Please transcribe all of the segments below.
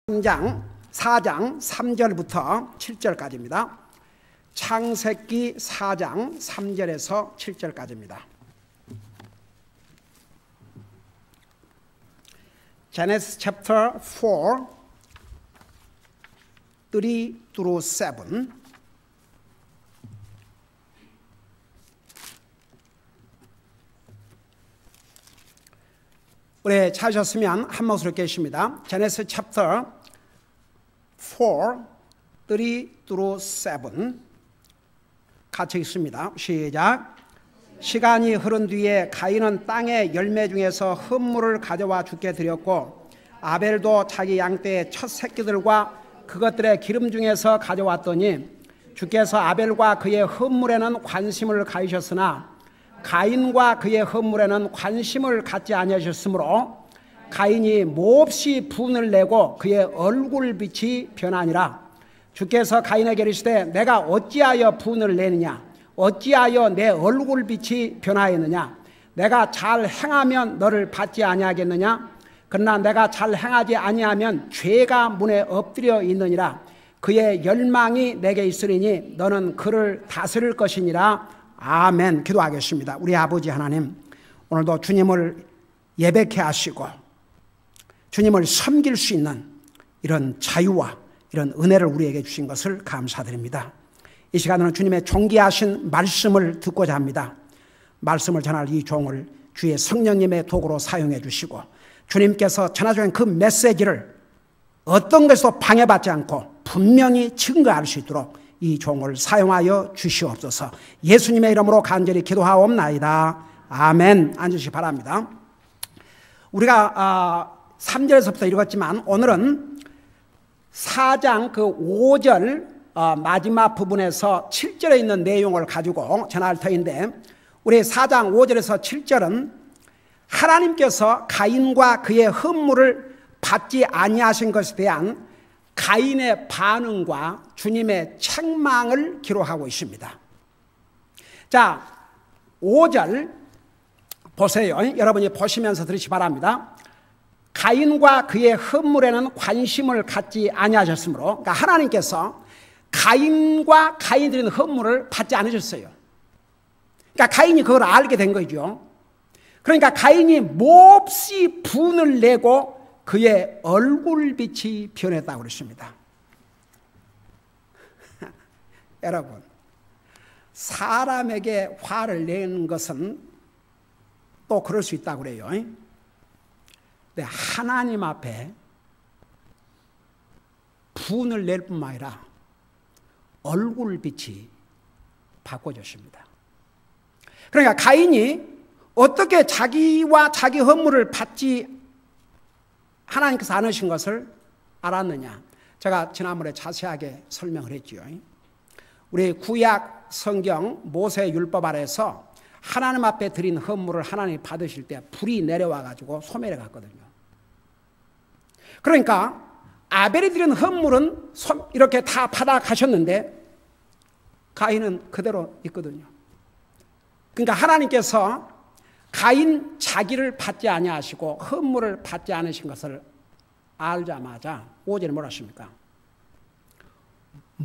4장 3절부터 7절까지입니다. 창세기 4장 3절에서 7절까지입니다. Genesis chapter 4, 3 through 7. 우리 찾으셨으면 한 목소리로 계십니다. Genesis chapter 4, 3 through 7. 같이 읽습니다. 시작. 시간이 흐른 뒤에 가인은 땅의 열매 중에서 흠물을 가져와 주께 드렸고 아벨도 자기 양떼의 첫 새끼들과 그것들의 기름 중에서 가져왔더니 주께서 아벨과 그의 흠물에는 관심을 가지셨으나 가인과 그의 흠물에는 관심을 갖지 아니하셨으므로 가인이 몹시 분을 내고 그의 얼굴빛이 변하니라. 주께서 가인에게 이르시되 내가 어찌하여 분을 내느냐? 어찌하여 내 얼굴빛이 변하였느냐? 내가 잘 행하면 너를 받지 아니하겠느냐? 그러나 내가 잘 행하지 아니하면 죄가 문에 엎드려 있느니라. 그의 열망이 내게 있으리니 너는 그를 다스릴 것이니라. 아멘. 기도하겠습니다. 우리 아버지 하나님, 오늘도 주님을 예배케 하시고 주님을 섬길 수 있는 이런 자유와 이런 은혜를 우리에게 주신 것을 감사드립니다. 이 시간에는 주님의 존귀하신 말씀을 듣고자 합니다. 말씀을 전할 이 종을 주의 성령님의 도구로 사용해 주시고 주님께서 전하시는 그 메시지를 어떤 것에도 방해받지 않고 분명히 증거할 수 있도록 이 종을 사용하여 주시옵소서. 예수님의 이름으로 간절히 기도하옵나이다. 아멘. 앉으시기 바랍니다. 우리가 3절에서부터 읽었지만 오늘은 4장 그 5절 마지막 부분에서 7절에 있는 내용을 가지고 전할 터인데, 우리 4장 5절에서 7절은 하나님께서 가인과 그의 흠물을 받지 아니하신 것에 대한 가인의 반응과 주님의 책망을 기록하고 있습니다. 자, 5절 보세요. 여러분이 보시면서 들으시기 바랍니다. 가인과 그의 흠물에는 관심을 갖지 아니하셨으므로, 그러니까 하나님께서 가인과 가인이 드린 흠물을 받지 않으셨어요. 그러니까 가인이 그걸 알게 된 거죠. 그러니까 가인이 몹시 분을 내고 그의 얼굴빛이 변했다고 그랬습니다. 여러분, 사람에게 화를 내는 것은 또 그럴 수 있다고 그래요. 근데 하나님 앞에 분을 낼 뿐만 아니라 얼굴빛이 바꿔졌습니다. 그러니까 가인이 어떻게 자기와 자기 허물을 받지 하나님께서 않으신 것을 알았느냐? 제가 지난번에 자세하게 설명을 했죠. 우리 구약 성경 모세 율법 아래에서 하나님 앞에 드린 헌물을 하나님이 받으실 때 불이 내려와 가지고 소멸해 갔거든요. 그러니까 아벨이 드린 헌물은 이렇게 다 받아 가셨는데 가인은 그대로 있거든요. 그러니까 하나님께서 가인 자기를 받지 아니하시고 헌물을 받지 않으신 것을 알자마자 5절에 뭐라 하십니까?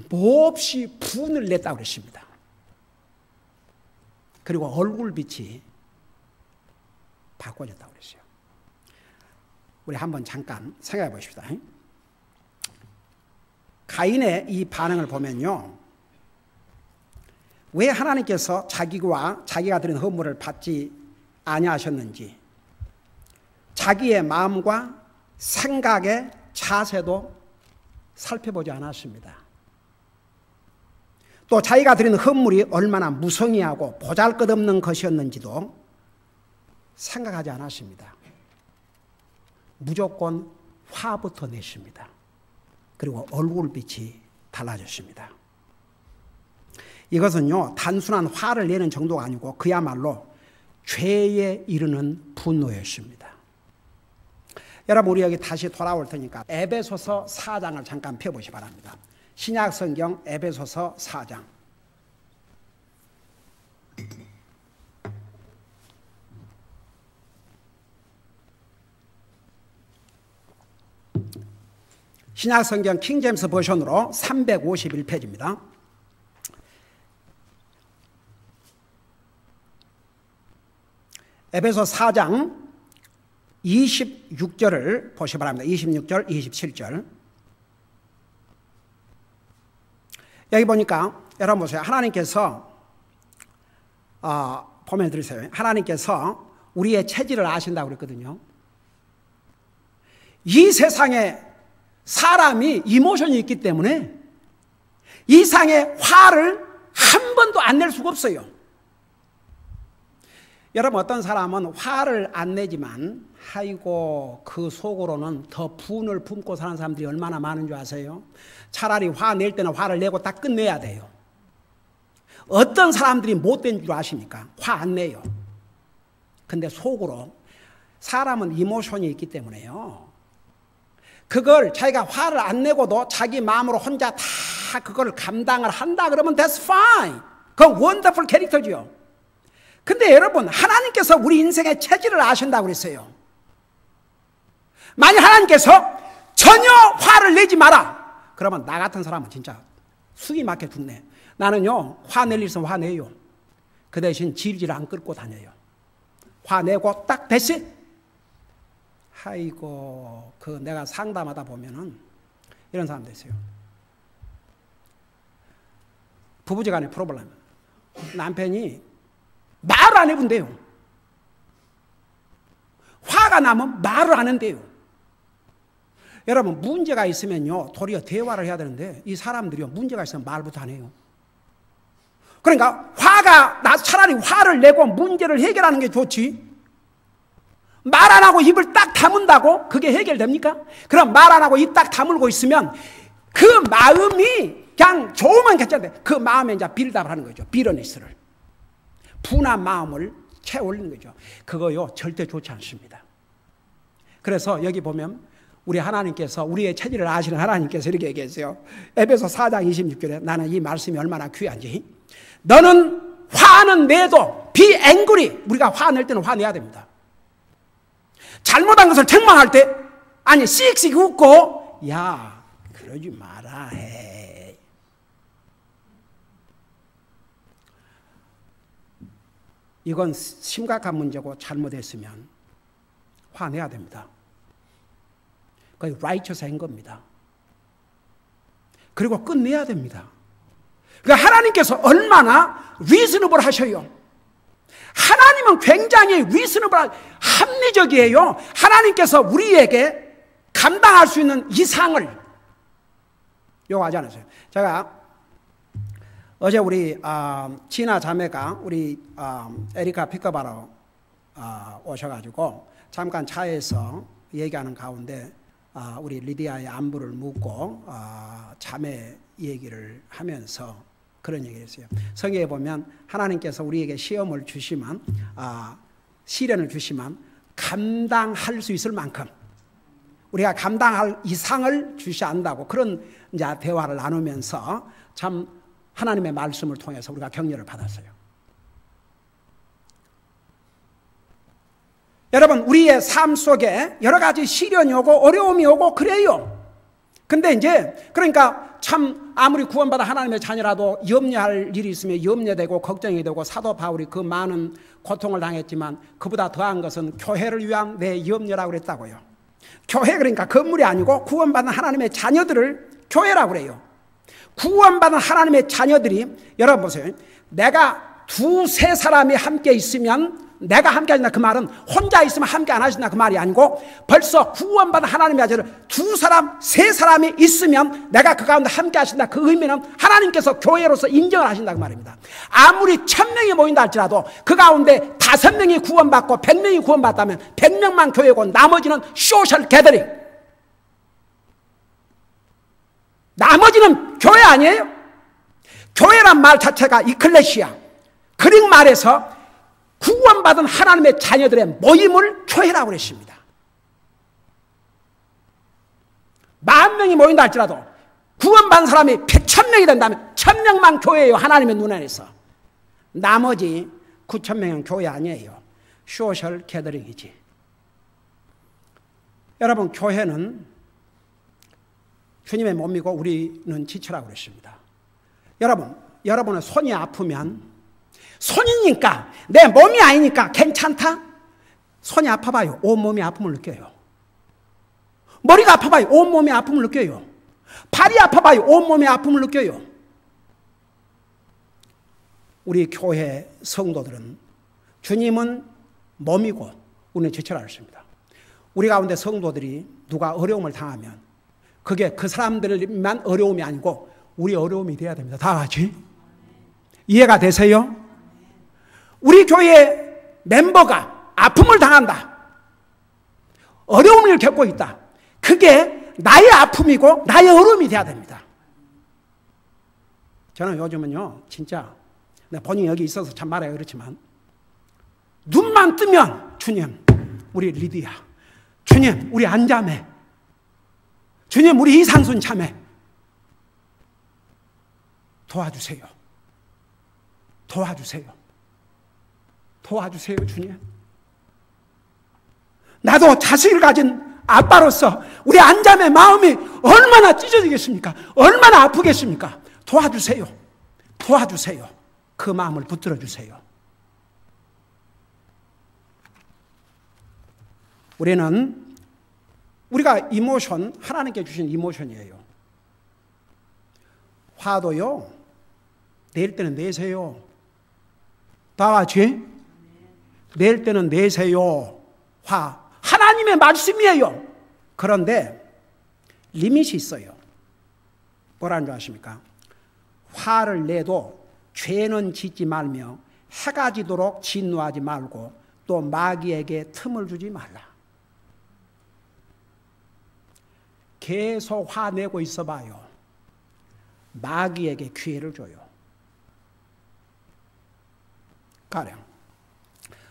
몹시 분을 냈다고 그랬습니다. 그리고 얼굴빛이 바꿔졌다고 그랬어요. 우리 한번 잠깐 생각해 보십시다. 가인의 이 반응을 보면요, 왜 하나님께서 자기가 드린 헌물을 받지 아니하셨는지 자기의 마음과 생각의 자세도 살펴보지 않았습니다. 또 자기가 드린 헌물이 얼마나 무성의하고 보잘것없는 것이었는지도 생각하지 않았습니다. 무조건 화부터 냈습니다. 그리고 얼굴빛이 달라졌습니다. 이것은요, 단순한 화를 내는 정도가 아니고 그야말로 죄에 이르는 분노였습니다. 여러분, 우리 여기 다시 돌아올 테니까 에베소서 4장을 잠깐 펴보시기 바랍니다. 신약 성경 에베소서 4장. 신약성경 킹제임스 버전으로 351페이지입니다. 에베소 4장 26절을 보시기 바랍니다. 26절, 27절. 여기 보니까 여러분 보세요. 하나님께서 보면 들으세요. 하나님께서 우리의 체질을 아신다고 그랬거든요. 이 세상에 사람이 이모션이 있기 때문에 이상의 화를 한 번도 안 낼 수가 없어요. 여러분 어떤 사람은 화를 안 내지만 아이고 그 속으로는 더 분을 품고 사는 사람들이 얼마나 많은 줄 아세요? 차라리 화 낼 때는 화를 내고 딱 끝내야 돼요. 어떤 사람들이 못된 줄 아십니까? 화 안 내요. 근데 속으로 사람은 이모션이 있기 때문에요. 그걸 자기가 화를 안 내고도 자기 마음으로 혼자 다 그걸 감당을 한다 그러면 that's fine. 그건 원더풀 캐릭터죠. 근데 여러분 하나님께서 우리 인생의 체질을 아신다고 그랬어요. 만약 하나님께서 전혀 화를 내지 마라 그러면 나 같은 사람은 진짜 숙이 막혀 죽네. 나는요 화낼 일 있으면 화내요. 그 대신 질질 안 끌고 다녀요. 화내고 딱 됐지? 아이고 그 내가 상담하다 보면은 이런 사람도 있어요. 부부지간의 프로블렘. 남편이 말을 안 해본대요. 화가 나면 말을 안 한대요. 여러분 문제가 있으면요 도리어 대화를 해야 되는데 이 사람들이요 문제가 있으면 말부터 안 해요. 그러니까 나 차라리 화를 내고 문제를 해결하는 게 좋지. 말 안 하고 입을 딱 다문다고 그게 해결됩니까? 그럼 말 안 하고 입 딱 다물고 있으면 그 마음이 그냥 좋으면 괜찮은데 그 마음에 이제 빌드업을 하는 거죠. 비러니스를. 분한 마음을 채올리는 거죠. 그거요 절대 좋지 않습니다. 그래서 여기 보면 우리 하나님께서 우리의 체질을 아시는 하나님께서 이렇게 얘기했어요. 에베소 4장 26절에 나는 이 말씀이 얼마나 귀한지. 너는 화는 내도 be angry. 우리가 화낼 때는 화내야 됩니다. 잘못한 것을 책망할 때 아니 씩씩 웃고 야 그러지 마라 해. 이건 심각한 문제고 잘못했으면 화내야 됩니다. 그게 righteous 한 겁니다. 그리고 끝내야 됩니다. 그러니까 하나님께서 얼마나 reasonable 하셔요. 하나님은 굉장히 reasonable, 합리적이에요. 하나님께서 우리에게 감당할 수 있는 이상을 요구하지 않으세요. 제가 어제 우리 지나 자매가 우리 에리카 픽업하러 오셔가지고 잠깐 차에서 얘기하는 가운데 우리 리디아의 안부를 묻고 자매 얘기를 하면서 그런 얘기를 했어요. 성경에 보면 하나님께서 우리에게 시험을 주시면 시련을 주시면 감당할 수 있을 만큼 우리가 감당할 이상을 주시 안다고 그런 이제 대화를 나누면서 참 하나님의 말씀을 통해서 우리가 격려를 받았어요. 여러분 우리의 삶 속에 여러 가지 시련이 오고 어려움이 오고 그래요. 근데 이제 그러니까 참 아무리 구원받아 하나님의 자녀라도 염려할 일이 있으면 염려되고 걱정이 되고 사도 바울이 그 많은 고통을 당했지만 그보다 더한 것은 교회를 위한 내 염려라고 그랬다고요. 교회 그러니까 건물이 아니고 구원받은 하나님의 자녀들을 교회라고 그래요. 구원받은 하나님의 자녀들이 여러분 보세요. 내가 두세 사람이 함께 있으면 내가 함께 하신다 그 말은 혼자 있으면 함께 안 하신다 그 말이 아니고 벌써 구원받은 하나님의 아들을 두 사람, 세 사람이 있으면 내가 그 가운데 함께 하신다 그 의미는 하나님께서 교회로서 인정을 하신다 그 말입니다. 아무리 1000명이 모인다 할지라도 그 가운데 5명이 구원받고 100명이 구원받다면 100명만 교회고 나머지는 소셜 게더링. 나머지는 교회 아니에요? 교회란 말 자체가 이클레시아 그릭 말에서 구원받은 하나님의 자녀들의 모임을 교회라고 그랬습니다. 10,000명이 모인다 할지라도 구원받은 사람이 1,000명이 된다면 1,000명만 교회예요. 하나님의 눈 안에서. 나머지 9,000명은 교회 아니에요. 소셜 게더링이지. 여러분 교회는 주님의 몸이고 우리는 지체라고 그랬습니다. 여러분은 손이 아프면 손이니까 내 몸이 아니니까 괜찮다? 손이 아파봐요. 온몸이 아픔을 느껴요. 머리가 아파봐요. 온몸의 아픔을 느껴요. 발이 아파봐요. 온몸의 아픔을 느껴요. 우리 교회 성도들은 주님은 몸이고 우리는 지체라고 했습니다. 우리 가운데 성도들이 누가 어려움을 당하면 그게 그 사람들만 어려움이 아니고 우리 어려움이 돼야 됩니다. 다 같이. 이해가 되세요? 우리 교회 멤버가 아픔을 당한다. 어려움을 겪고 있다. 그게 나의 아픔이고 나의 어려움이 돼야 됩니다. 저는 요즘은요, 진짜 본인이 여기 있어서 참 말해요. 그렇지만 눈만 뜨면 주님, 우리 리디아, 주님, 우리 안자매, 주님, 우리 이상순 자매 도와주세요. 도와주세요. 도와주세요, 주님. 나도 자식을 가진 아빠로서 우리 안자매 마음이 얼마나 찢어지겠습니까? 얼마나 아프겠습니까? 도와주세요. 도와주세요. 그 마음을 붙들어 주세요. 우리가 이모션, 하나님께 주신 이모션이에요. 화도요, 낼 때는 내세요. 다 같이. 낼 때는 내세요. 화. 하나님의 말씀이에요. 그런데 리밋이 있어요. 뭐라는 줄 아십니까? 화를 내도 죄는 짓지 말며 해가 지도록 진노하지 말고 또 마귀에게 틈을 주지 말라. 계속 화내고 있어봐요. 마귀에게 기회를 줘요. 가령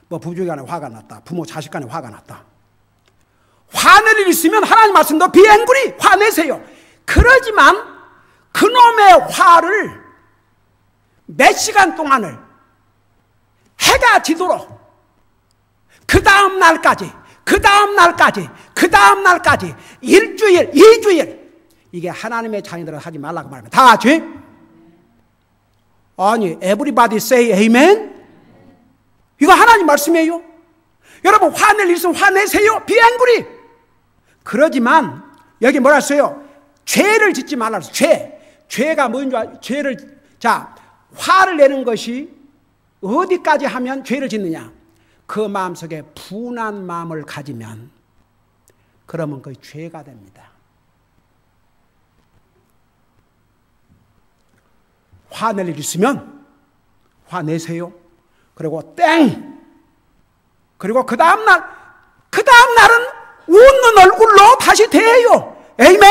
부부 간에 화가 났다. 부모 자식 간에 화가 났다. 화낼 일 있으면 하나님 말씀도 be angry, 화내세요. 그러지만 그놈의 화를 몇 시간 동안을 해가 지도록 그 다음 날까지 일주일, 2주일 이게 하나님의 자녀들은 하지 말라고 말합니다. 다 같이. 아니, everybody say amen? 이거 하나님 말씀이에요. 여러분 화낼 일 있으면 화내세요. be angry. 그러지만 여기 뭐라 했어요? 죄를 짓지 말라 했어요. 죄가 뭔지 화를 내는 것이 어디까지 하면 죄를 짓느냐? 그 마음속에 분한 마음을 가지면 그러면 그게 죄가 됩니다. 화낼 일 있으면 화내세요. 그리고 땡! 그리고 그 다음날은 웃는 얼굴로 다시 대해요. 에이멘!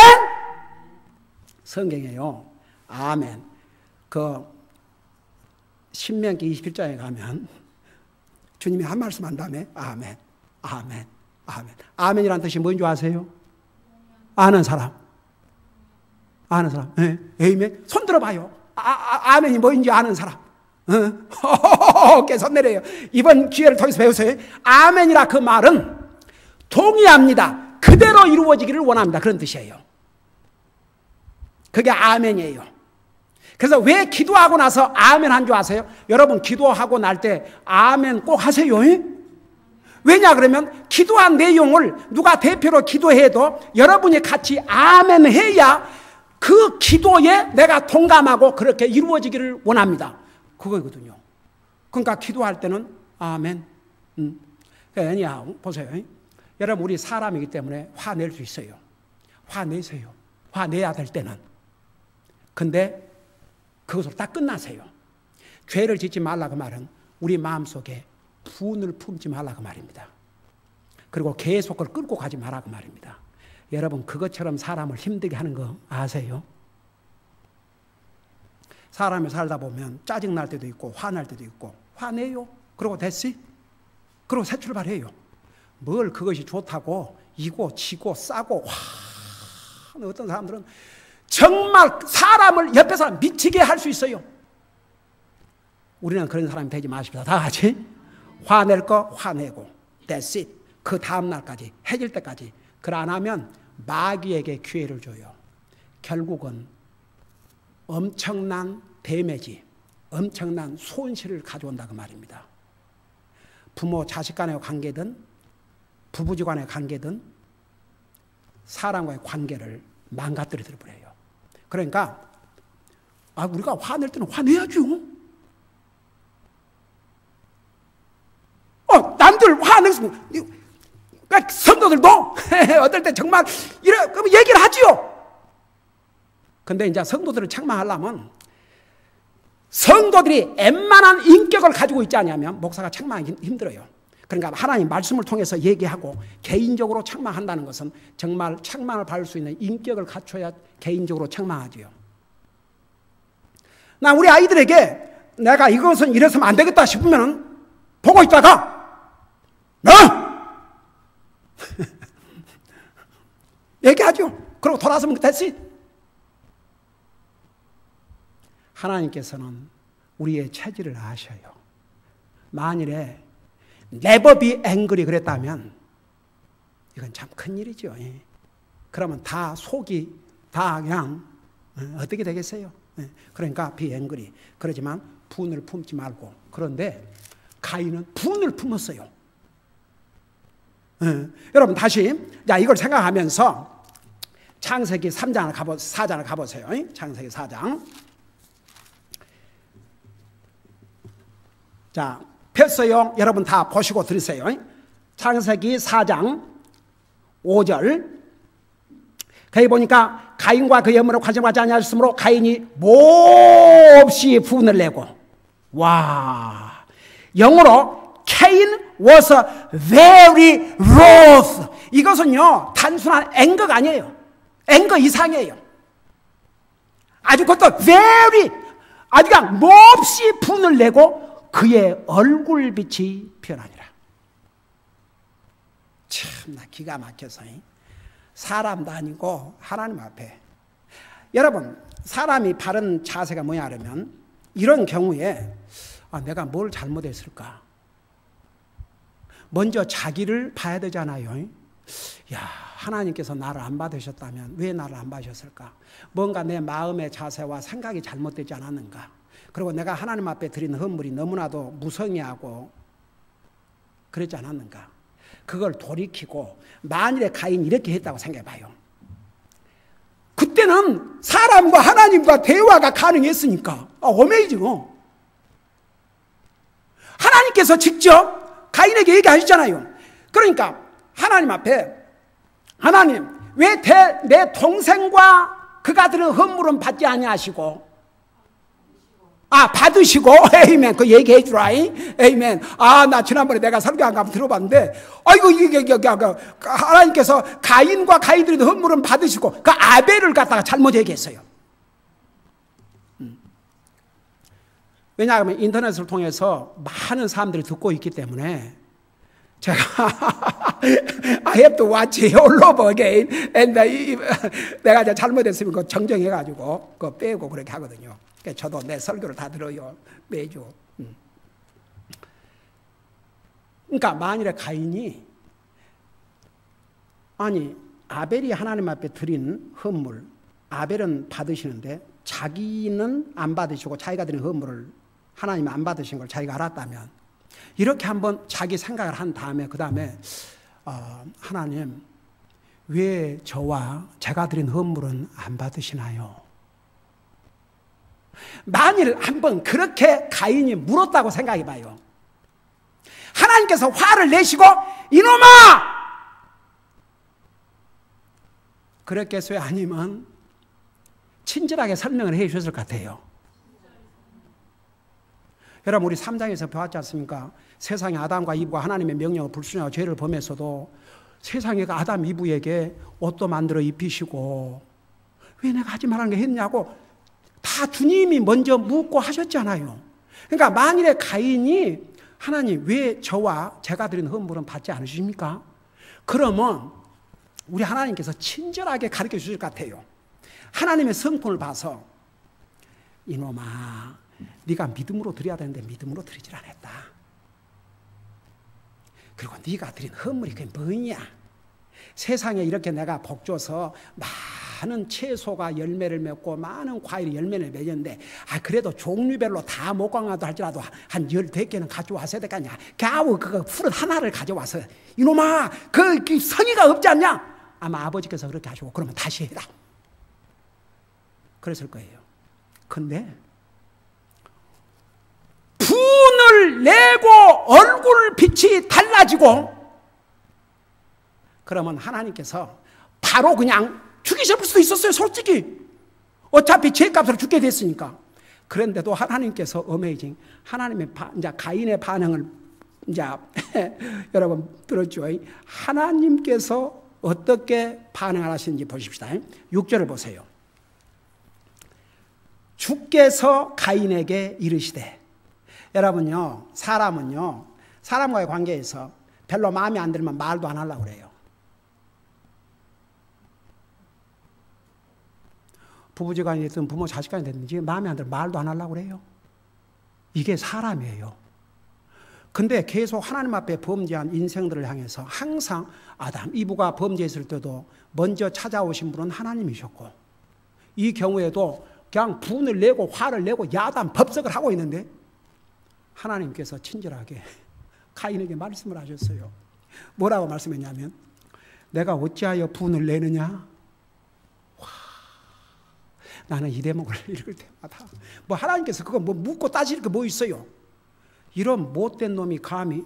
성경에요. 아멘. 신명기 27장에 가면 주님이 한 말씀 한 다음에 아멘, 아멘, 아멘. 아멘이라는 뜻이 뭔지 아세요? 아는 사람. 아는 사람. 네. 에이멘. 손 들어봐요. 아멘이 뭔지 아는 사람. 어깨 손 내려요. 이번 기회를 통해서 배우세요. 아멘이라 그 말은 동의합니다. 그대로 이루어지기를 원합니다. 그런 뜻이에요. 그게 아멘이에요. 그래서 왜 기도하고 나서 아멘 한 줄 아세요? 여러분 기도하고 날 때 아멘 꼭 하세요. 왜냐 그러면 기도한 내용을 누가 대표로 기도해도 여러분이 같이 아멘 해야 그 기도에 내가 동감하고 그렇게 이루어지기를 원합니다. 그거거든요. 그러니까 기도할 때는 아멘. 왜냐 보세요. 여러분 우리 사람이기 때문에 화낼 수 있어요. 화내세요. 화내야 될 때는. 근데 그것으로 딱 끝나세요. 죄를 짓지 말라 그 말은 우리 마음속에 분을 품지 말라 그 말입니다. 그리고 계속 그걸 끌고 가지 말라 그 말입니다. 여러분 그것처럼 사람을 힘들게 하는 거 아세요? 사람이 살다 보면 짜증날 때도 있고 화날 때도 있고 화내요. 그리고 됐지? 그리고 새 출발해요. 뭘 그것이 좋다고 이고 지고 싸고 어떤 사람들은 정말 사람을 옆에 사람 미치게 할 수 있어요. 우리는 그런 사람이 되지 마십시다. 다 같이 화낼 거 화내고 that's it. 그 다음 날까지 해질 때까지 그걸 안 하면 마귀에게 기회를 줘요. 결국은 엄청난 데미지, 엄청난 손실을 가져온다고 말입니다. 부모 자식 간의 관계든 부부지 간의 관계든 사람과의 관계를 망가뜨려 버려요. 그러니까 우리가 화낼 때는 화내야죠. 남들 화내면 성도들도 어떨 때 정말 그럼 얘기를 하지요. 근데 이제 성도들을 책망하려면 성도들이 웬만한 인격을 가지고 있지 않냐면 목사가 책망하기 힘들어요. 그러니까 하나님 말씀을 통해서 얘기하고 개인적으로 책망한다는 것은 정말 책망을 받을 수 있는 인격을 갖춰야 개인적으로 책망하지요. 나 우리 아이들에게 내가 이것은 이래서는 안 되겠다 싶으면 보고 있다가 얘기하죠. 그리고 돌아서면 됐지. 하나님께서는 우리의 체질을 아셔요. 만일에 never be angry 그랬다면 이건 참 큰일이죠. 그러면 다 속이 다 그냥 어떻게 되겠어요? 그러니까 be angry. 그러지만 분을 품지 말고. 그런데 가인은 분을 품었어요. 여러분 다시 이걸 생각하면서 창세기 4장을 가보세요. 창세기 4장. 자, 폈어요. 여러분 다 보시고 들으세요. 창세기 4장 5절. 거기 보니까 가인과 그의 어머니를 관심하지 아니하였으므로 가인이 몹시 분을 내고, 와, 영어로 Cain was very wroth. 이것은요 단순한 앵거가 아니에요. 앵거 이상이에요. 아주 그것도 very, 아주 그냥 몹시 분을 내고 그의 얼굴빛이 변하니라. 참나 기가 막혀서 사람도 아니고 하나님 앞에. 여러분 사람이 바른 자세가 뭐냐 하면 이런 경우에 내가 뭘 잘못했을까? 먼저 자기를 봐야 되잖아요. 야, 하나님께서 나를 안 받으셨다면 왜 나를 안 받으셨을까? 뭔가 내 마음의 자세와 생각이 잘못되지 않았는가? 그리고 내가 하나님 앞에 드린 헌물이 너무나도 무성의하고 그랬지 않았는가? 그걸 돌이키고 만일에 가인이 이렇게 했다고 생각해봐요. 그때는 사람과 하나님과 대화가 가능했으니까 어메이징. 하나님께서 직접 가인에게 얘기하셨잖아요. 그러니까 하나님 앞에 하나님 왜 내 동생과 그가 드린 헌물은 받지 아니하시고 받으시고, 에이멘, 그 얘기해 주라, 에이멘. 나 지난번에 내가 설교한 거 한번 들어봤는데, 이게, 하나님께서 가인과 가인들의 헌물은 받으시고, 그 아벨을 갖다가 잘못 얘기했어요. 왜냐하면 인터넷을 통해서 많은 사람들이 듣고 있기 때문에, 제가, I have to watch it all over again. And 내가 이제 잘못했으면 그거 정정해가지고, 그거 빼고 그렇게 하거든요. 저도 내 설교를 다 들어요. 매주. 그러니까 만일에 가인이 아벨이 하나님 앞에 드린 헌물, 아벨은 받으시는데 자기는 안 받으시고 자기가 드린 헌물을 하나님이 안 받으신 걸 자기가 알았다면 이렇게 한번 자기 생각을 한 다음에 그 다음에 하나님 왜 저와 제가 드린 헌물은 안 받으시나요? 만일 한번 그렇게 가인이 물었다고 생각해 봐요. 하나님께서 화를 내시고 이놈아! 그랬겠어요? 아니면 친절하게 설명을 해 주셨을 것 같아요. 여러분 우리 3장에서 배웠지 않습니까? 세상에 아담과 이브가 하나님의 명령을 불순종하고 죄를 범했어도 세상에 아담 이브에게 옷도 만들어 입히시고 왜 내가 하지 말라는 게 했냐고 다 주님이 먼저 묻고 하셨잖아요. 그러니까 만일에 가인이 하나님 왜 저와 제가 드린 헌물은 받지 않으십니까? 그러면 우리 하나님께서 친절하게 가르쳐 주실 것 같아요. 하나님의 성품을 봐서 이놈아 네가 믿음으로 드려야 되는데 믿음으로 드리질 않았다. 그리고 네가 드린 헌물이 그게 뭐냐? 세상에 이렇게 내가 복 줘서 많은 채소가 열매를 맺고 많은 과일이 열매를 맺었는데 그래도 종류별로 다 못 가도 할지라도 한 14개는 가져왔어야 될 거 아니야. 겨우 그거 푸릇 하나를 가져와서 이놈아 그 성의가 없지 않냐? 아마 아버지께서 그렇게 하시고 그러면 다시 해라. 그랬을 거예요. 근데 분을 내고 얼굴빛이 달라지고 그러면 하나님께서 바로 그냥 죽이실 수도 있었어요. 솔직히 어차피 죄값으로 죽게 됐으니까. 그런데도 하나님께서 어메이징 하나님의 이제 가인의 반응을 이제 여러분 들었죠. 하나님께서 어떻게 반응을 하시는지 보십시다. 6절을 보세요. 주께서 가인에게 이르시되, 여러분요, 사람은요, 사람과의 관계에서 별로 마음에 안 들면 말도 안 하려고 그래요. 부부지간이 됐든 부모 자식간이 됐든지 마음에 안 들면 말도 안 하려고 그래요. 이게 사람이에요. 근데 계속 하나님 앞에 범죄한 인생들을 향해서 항상 아담, 이브가 범죄했을 때도 먼저 찾아오신 분은 하나님이셨고, 이 경우에도 그냥 분을 내고 화를 내고 야단 법석을 하고 있는데 하나님께서 친절하게 가인에게 말씀을 하셨어요. 뭐라고 말씀했냐면, 내가 어찌하여 분을 내느냐? 나는 이 대목을 읽을 때마다 뭐 하나님께서 그거 뭐 묻고 따질 게 뭐 있어요? 이런 못된 놈이 감히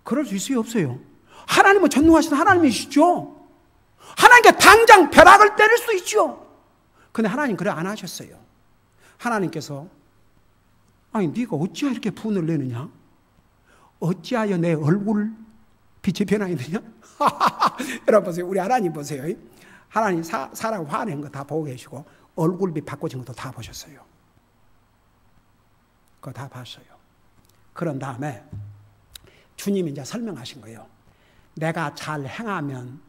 그럴 수 있어요? 없어요? 하나님은 전능하신 하나님이시죠. 하나님께 당장 벼락을 때릴 수 있죠. 근데 하나님 그래 안 하셨어요. 하나님께서 아니 네가 어찌하여 이렇게 분을 내느냐? 어찌하여 내 얼굴 빛이 변하느냐? 여러분 보세요. 우리 하나님 보세요. 하나님 사람 화낸 거 다 보고 계시고 얼굴빛 바꿔진 것도 다 보셨어요. 그거 다 봤어요. 그런 다음에 주님이 이제 설명하신 거예요. 내가 잘 행하면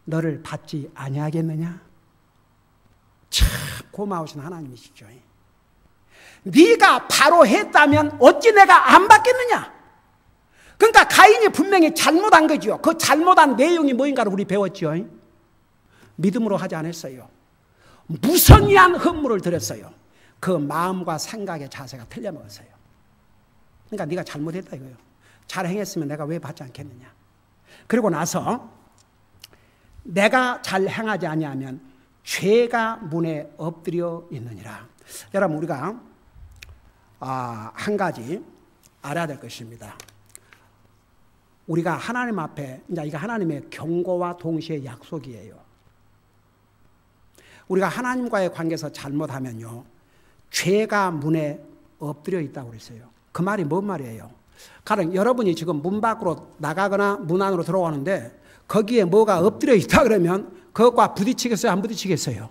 너를 받지 아니하겠느냐? 참 고마우신 하나님이시죠. 네가 바로 했다면 어찌 내가 안 받겠느냐? 그러니까 가인이 분명히 잘못한 거죠. 그 잘못한 내용이 뭐인가를 우리 배웠죠. 믿음으로 하지 않았어요. 무성의한 헌물을 드렸어요. 그 마음과 생각의 자세가 틀려먹었어요. 그러니까 네가 잘못했다 이거예요. 잘 행했으면 내가 왜 받지 않겠느냐. 그리고 나서 내가 잘 행하지 아니하면 죄가 문에 엎드려 있느니라. 여러분 우리가 한 가지 알아야 될 것입니다. 우리가 하나님 앞에 이제 이거 하나님의 경고와 동시에 약속이에요. 우리가 하나님과의 관계에서 잘못하면요, 죄가 문에 엎드려 있다고 그랬어요. 그 말이 뭔 말이에요? 가령 여러분이 지금 문 밖으로 나가거나 문 안으로 들어가는데 거기에 뭐가 엎드려 있다 그러면 그것과 부딪히겠어요? 안 부딪히겠어요?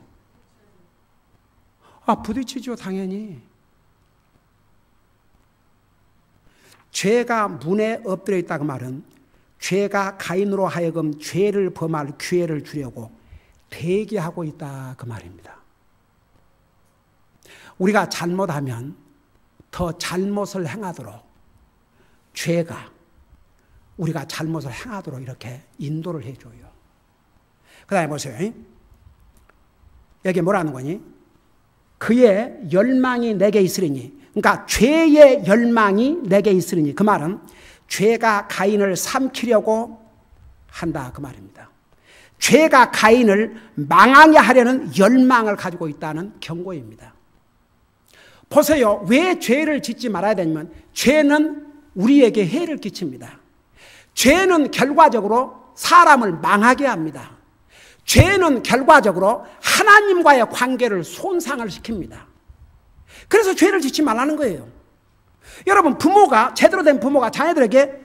부딪히죠, 당연히. 죄가 문에 엎드려 있다 그 말은 죄가 가인으로 하여금 죄를 범할 기회를 주려고 대기하고 있다 그 말입니다. 우리가 잘못하면 더 잘못을 행하도록 죄가 우리가 잘못을 행하도록 이렇게 인도를 해줘요. 그 다음에 보세요. 여기 뭐라는 거니? 그의 열망이 내게 있으리니, 그러니까 죄의 열망이 내게 있으리니, 그 말은 죄가 가인을 삼키려고 한다 그 말입니다. 죄가 가인을 망하게 하려는 열망을 가지고 있다는 경고입니다. 보세요. 왜 죄를 짓지 말아야 되냐면 죄는 우리에게 해를 끼칩니다. 죄는 결과적으로 사람을 망하게 합니다. 죄는 결과적으로 하나님과의 관계를 손상을 시킵니다. 그래서 죄를 짓지 말라는 거예요. 여러분 부모가, 제대로 된 부모가 자녀들에게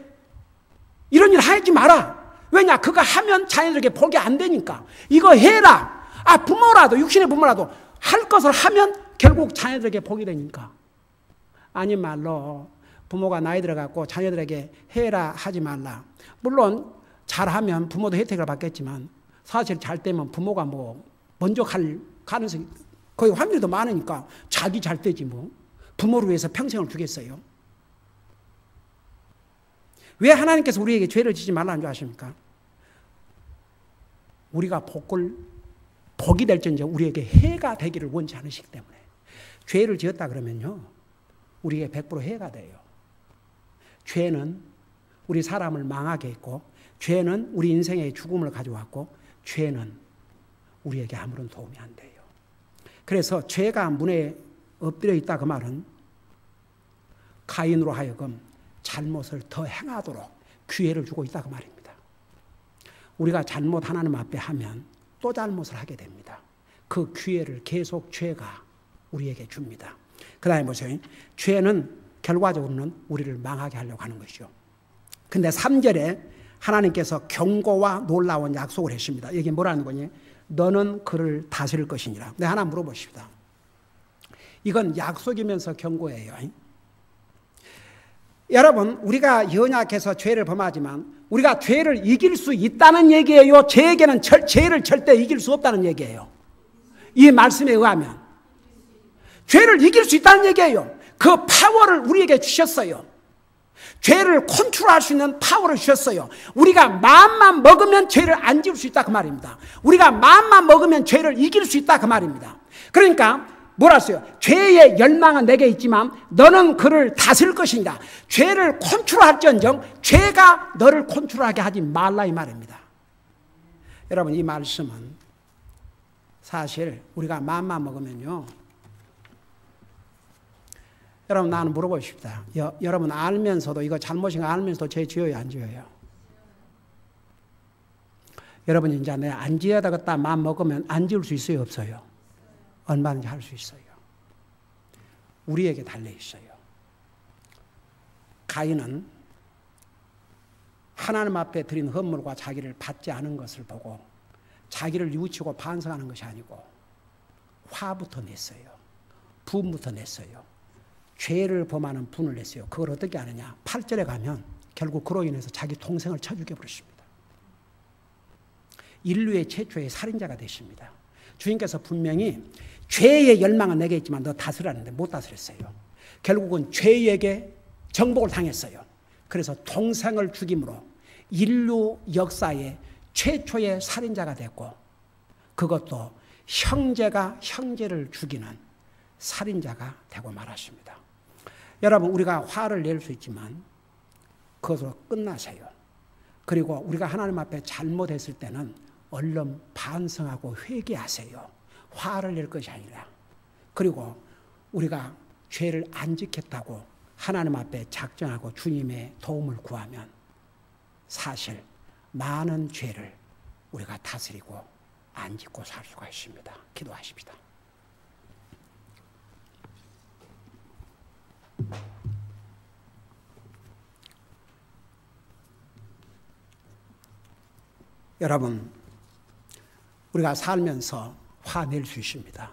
이런 일 하지 마라. 왜냐? 그거 하면 자녀들에게 복이 안 되니까. 이거 해라. 부모라도, 육신의 부모라도 할 것을 하면 결국 자녀들에게 복이 되니까. 아닌 말로 부모가 나이 들어갖고 자녀들에게 해라 하지 말라. 물론 잘하면 부모도 혜택을 받겠지만 사실 잘 되면 부모가 뭐 먼저 갈 가능성이 거의 확률이 더 많으니까 자기 잘 되지 뭐. 부모를 위해서 평생을 주겠어요. 왜 하나님께서 우리에게 죄를 지지 말라는 줄 아십니까? 우리가 복을 복이 될지언정 우리에게 해가 되기를 원치 않으시기 때문에 죄를 지었다 그러면요 우리에게 100% 해가 돼요. 죄는 우리 사람을 망하게 했고 죄는 우리 인생의 죽음을 가져왔고 죄는 우리에게 아무런 도움이 안 돼요. 그래서 죄가 문에 엎드려 있다 그 말은 가인으로 하여금 잘못을 더 행하도록 기회를 주고 있다 그 말입니다. 우리가 잘못 하나님 앞에 하면 또 잘못을 하게 됩니다. 그 기회를 계속 죄가 우리에게 줍니다. 그 다음에 보세요. 죄는 결과적으로는 우리를 망하게 하려고 하는 것이죠. 근데 3절에 하나님께서 경고와 놀라운 약속을 했습니다. 이게 뭐라는 거니? 너는 그를 다스릴 것이니라. 네, 하나 물어보십시다. 이건 약속이면서 경고예요. 여러분, 우리가 연약해서 죄를 범하지만 우리가 죄를 이길 수 있다는 얘기예요? 죄에게는 죄를 절대 이길 수 없다는 얘기예요? 이 말씀에 의하면 죄를 이길 수 있다는 얘기예요. 그 파워를 우리에게 주셨어요. 죄를 컨트롤할 수 있는 파워를 주셨어요. 우리가 마음만 먹으면 죄를 안 지을 수 있다 그 말입니다. 우리가 마음만 먹으면 죄를 이길 수 있다 그 말입니다. 그러니까 뭐라 했어요? 죄의 열망은 내게 있지만 너는 그를 다스릴 것이니라. 죄를 컨트롤할지언정 죄가 너를 컨트롤하게 하지 말라 이 말입니다. 여러분, 이 말씀은 사실 우리가 마음만 먹으면요, 여러분, 나는 물어보고 싶다. 여러분 알면서도 이거 잘못인 거 알면서도 죄 지어요, 안 지어요? 여러분 이제 내가 안 지어야 되겠다 마음 먹으면 안 지을 수 있어요, 없어요? 얼마든지 할 수 있어요. 우리에게 달려 있어요. 가인은 하나님 앞에 드린 헌물과 자기를 받지 않은 것을 보고 자기를 뉘우치고 반성하는 것이 아니고 화부터 냈어요. 분부터 냈어요. 죄를 범하는 분을 냈어요. 그걸 어떻게 하느냐? 8절에 가면 결국 그로 인해서 자기 동생을 쳐 죽여버렸습니다. 인류의 최초의 살인자가 되십니다. 주님께서 분명히 죄의 열망은 내게 있지만 너 다스리라는데 못 다스렸어요. 결국은 죄에게 정복을 당했어요. 그래서 동생을 죽임으로 인류 역사의 최초의 살인자가 됐고 그것도 형제가 형제를 죽이는 살인자가 되고 말았습니다. 여러분, 우리가 화를 낼 수 있지만 그것으로 끝나세요. 그리고 우리가 하나님 앞에 잘못했을 때는 얼른 반성하고 회개하세요. 화를 낼 것이 아니라. 그리고 우리가 죄를 안 지켰다고 하나님 앞에 작정하고 주님의 도움을 구하면 사실 많은 죄를 우리가 다스리고 안 짓고 살 수가 있습니다. 기도하십시다. 여러분, 우리가 살면서 화낼 수 있습니다.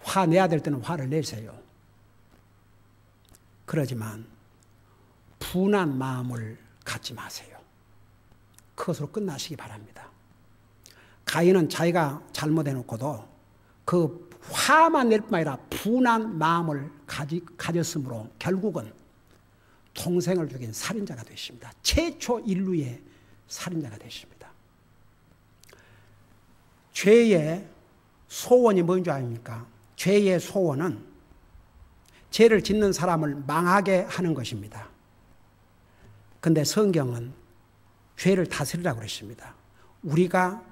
화내야 될 때는 화를 내세요. 그러지만 분한 마음을 갖지 마세요. 그것으로 끝나시기 바랍니다. 가인은 자기가 잘못해놓고도 그 화만 낼 뿐만 아니라 분한 마음을 가졌으므로 결국은 동생을 죽인 살인자가 되십니다. 최초 인류의 살인자가 되십니다. 죄의 소원이 뭔 줄 아십니까? 죄의 소원은 죄를 짓는 사람을 망하게 하는 것입니다. 그런데 성경은 죄를 다스리라고 그랬습니다. 우리가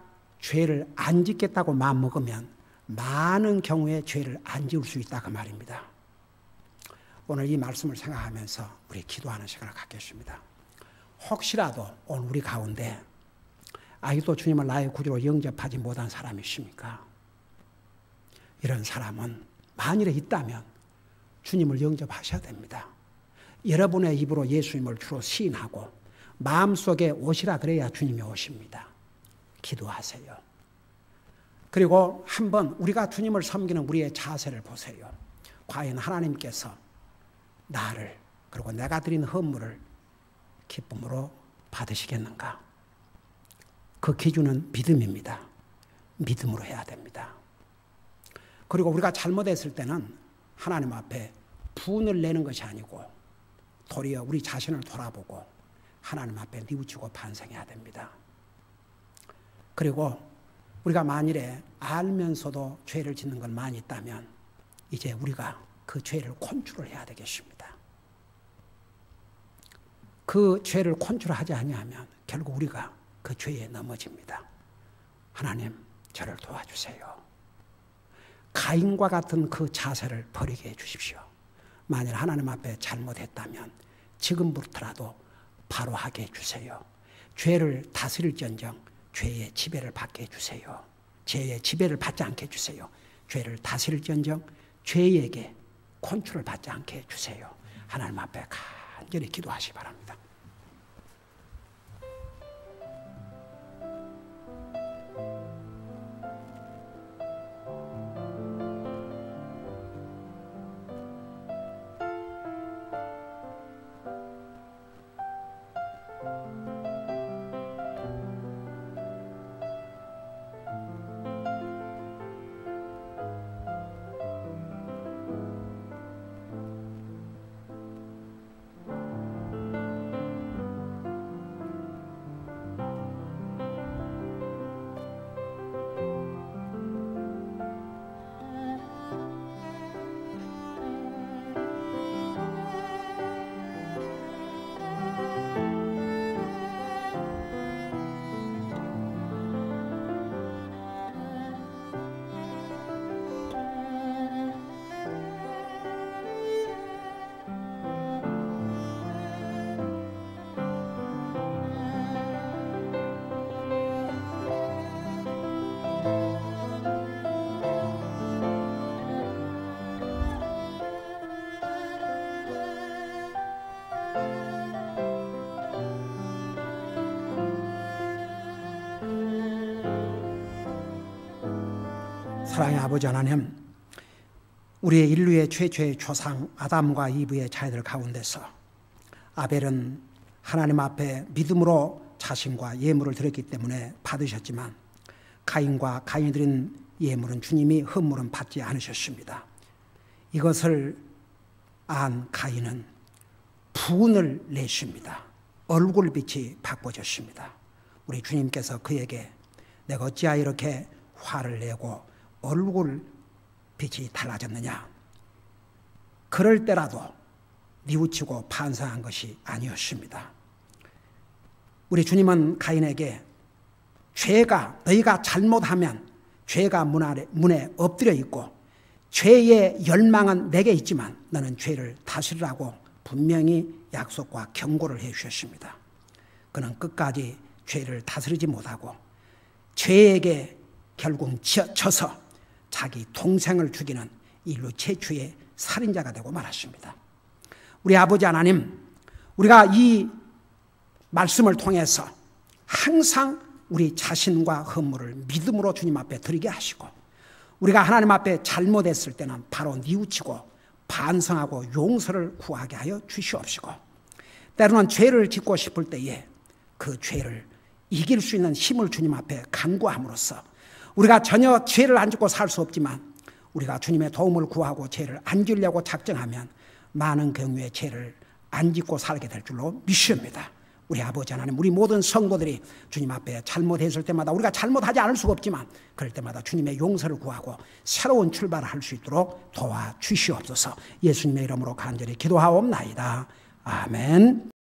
죄를 안 짓겠다고 마음먹으면 많은 경우에 죄를 안 지을 수 있다 그 말입니다. 오늘 이 말씀을 생각하면서 우리 기도하는 시간을 갖겠습니다. 혹시라도 오늘 우리 가운데 아직도 주님을 나의 구주로 영접하지 못한 사람이 있습니까? 이런 사람은 만일에 있다면 주님을 영접하셔야 됩니다. 여러분의 입으로 예수님을 주로 시인하고 마음속에 오시라 그래야 주님이 오십니다. 기도하세요. 그리고 한번 우리가 주님을 섬기는 우리의 자세를 보세요. 과연 하나님께서 나를 그리고 내가 드린 헌물을 기쁨으로 받으시겠는가? 그 기준은 믿음입니다. 믿음으로 해야 됩니다. 그리고 우리가 잘못했을 때는 하나님 앞에 분을 내는 것이 아니고 도리어 우리 자신을 돌아보고 하나님 앞에 뉘우치고 반성해야 됩니다. 그리고 우리가 만일에 알면서도 죄를 짓는 건 많이 있다면 이제 우리가 그 죄를 컨트롤 해야 되겠습니다. 그 죄를 컨트롤하지 아니하면 결국 우리가 그 죄에 넘어집니다. 하나님, 저를 도와주세요. 가인과 같은 그 자세를 버리게 해주십시오. 만일 하나님 앞에 잘못했다면 지금부터라도 바로 하게 해주세요. 죄를 다스릴지언정 죄의 지배를 받게 해주세요. 죄의 지배를 받지 않게 해주세요. 죄를 다스릴지언정 죄에게 컨트롤 받지 않게 해주세요. 하나님 앞에 간절히 기도하시기 바랍니다. 사랑의 아버지 하나님, 우리의 인류의 최초의 조상 아담과 이브의 자녀들 가운데서 아벨은 하나님 앞에 믿음으로 자신과 예물을 드렸기 때문에 받으셨지만 가인과 가인이 드린 예물은 주님이 헌물은 받지 않으셨습니다. 이것을 안 가인은 분을 내십니다. 얼굴빛이 바꿔졌습니다. 우리 주님께서 그에게 내가 어찌하여 이렇게 화를 내고 얼굴빛이 달라졌느냐, 그럴 때라도 뉘우치고 반성한 것이 아니었습니다. 우리 주님은 가인에게 너희가 잘못하면 죄가 문에 엎드려 있고 죄의 열망은 내게 있지만 너는 죄를 다스리라고 분명히 약속과 경고를 해 주셨습니다. 그는 끝까지 죄를 다스리지 못하고 죄에게 결국 져서 자기 동생을 죽이는 인류 최초의 살인자가 되고 말았습니다. 우리 아버지 하나님, 우리가 이 말씀을 통해서 항상 우리 자신과 헌물을 믿음으로 주님 앞에 드리게 하시고, 우리가 하나님 앞에 잘못했을 때는 바로 뉘우치고 반성하고 용서를 구하게 하여 주시옵시고, 때로는 죄를 짓고 싶을 때에 그 죄를 이길 수 있는 힘을 주님 앞에 간구함으로써 우리가 전혀 죄를 안 짓고 살 수 없지만 우리가 주님의 도움을 구하고 죄를 안 지으려고 작정하면 많은 경우에 죄를 안 짓고 살게 될 줄로 믿습니다. 우리 아버지 하나님, 우리 모든 성도들이 주님 앞에 잘못했을 때마다 우리가 잘못하지 않을 수가 없지만 그럴 때마다 주님의 용서를 구하고 새로운 출발을 할 수 있도록 도와주시옵소서. 예수님의 이름으로 간절히 기도하옵나이다. 아멘.